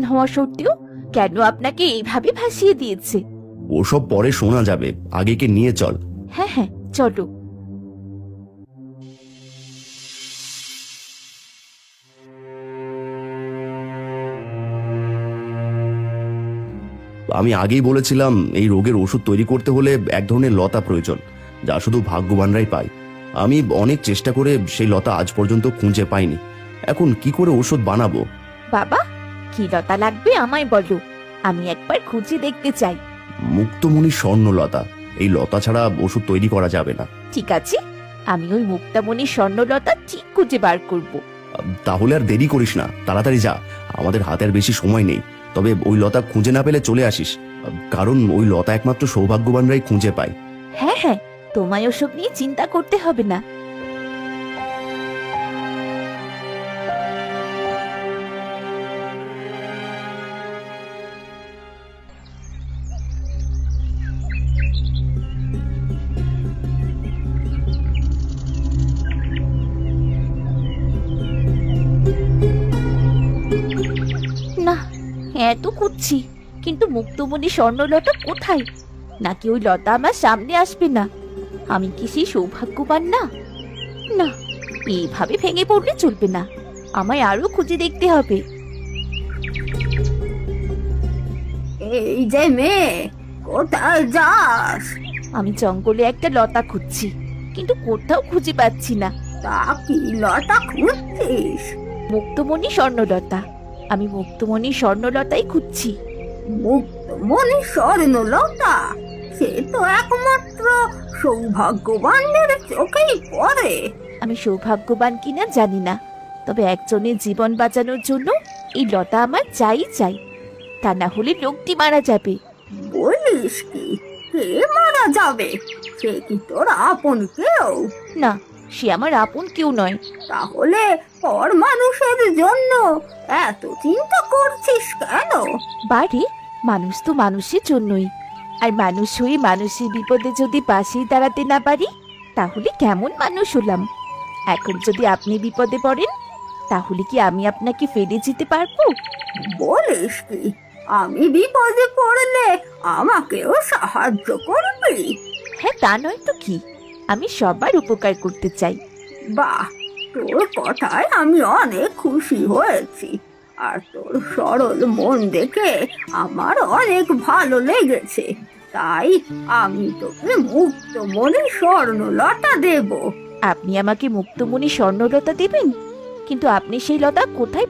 হওয়া সত্ত্বেও কেন আপনাকে এইভাবে ভাসিয়ে দিয়েছে? ওসব পরে শোনা যাবে, আগেকে নিয়ে চল। হ্যাঁ হ্যাঁ, চলো। আমি আগেই বলেছিলাম এই রোগের ওষুধ তৈরি করতে হলে এক ধরনের লতা প্রয়োজন, যা শুধু ভাগ্যবানরাই পায়। আমি অনেক চেষ্টা করে সেই লতা আজ পর্যন্ত খুঁজে পাইনি। এখন কি করে ওষুধ বানাবো? বাবা, কি লতা লাগবে আমায় বলো, আমি একবার খুঁজে দেখতে চাই। মুক্তমণি স্বর্ণলতা, এই লতা ছাড়া ওষুধ তৈরি করা যাবে না। ঠিক আছে, আমি ওই মুক্তামণি স্বর্ণলতা ঠিক খুঁজে বার করব। তাহলে আর দেরি করিস না, তাড়াতাড়ি যা, আমাদের হাতে আর বেশি সময় নেই। তবে ওই লতা খুঁজে না পেলে চলে আসিস, কারণ ওই লতা একমাত্র সৌভাগ্যবানরাই খুঁজে পায়। হ্যাঁ হ্যাঁ, তোমায় ওসব নিয়ে চিন্তা করতে হবে না। না, এত খুঁজছি, কিন্তু মুক্তমণি স্বর্ণলতা কোথায়? নাকি ওই লতা আমার সামনে আসবে না? আমি কি সেই সৌভাগ্যবান না? না, এইভাবে ভেঙে পড়লে চলবে না, আমায় আরো খুঁজে দেখতে হবে। এই যে মেয়ে, কোথায় যাস? আমি জঙ্গলে একটা লতা খুঁজছি, কিন্তু কোথাও খুঁজে পাচ্ছি না। তা কি লতা খুঁজছিস? মুক্তমণি স্বর্ণলতা, আমি মুক্তমণি স্বর্ণলতাই খুঁজছি। মুক্তমণি স্বর্ণলতা, সে তো একমাত্র সৌভাগ্যবানদের চোখেই পড়ে। আমি সৌভাগ্যবান কিনা জানি না, তবে একজনের জীবন বাঁচানোর জন্য এই লতা আমার চাই চাই, তা না হলে লোকটি মারা যাবে। বলিস কি? কে মারা যাবে? সে কি তোর আপন কেউ? না, সে আমার আপন কেউ নয়। তাহলে পর মানুষের জন্য এত চিন্তা করছিস কেন? বাড়ি, মানুষ তো মানুষের জন্যই, আর মানুষ হয়ে মানুষের বিপদে যদি পাশেই দাঁড়াতে না পারি, তাহলে কেমন মানুষ হলাম? এখন যদি আপনি বিপদে পড়েন, তাহলে কি আমি আপনাকে ফেলে যেতে পারবো? বলিস কি? আমি বিপদে পড়লে আমাকেও সাহায্য করবি? হ্যাঁ, তা নয় তো কি, আমি সবার উপকার করতে চাই। বাহ, তোর কথায় আমি অনেক খুশি হয়েছি, আর তোর সরল মন দেখে আমার অনেক ভালো লেগেছে। তাই আমি তোকে মুক্তমণি স্বর্ণলতা দেব। আপনি আমাকে মুক্তমণি স্বর্ণলতা দেবেন? কিন্তু আপনি সেই লতা কোথায়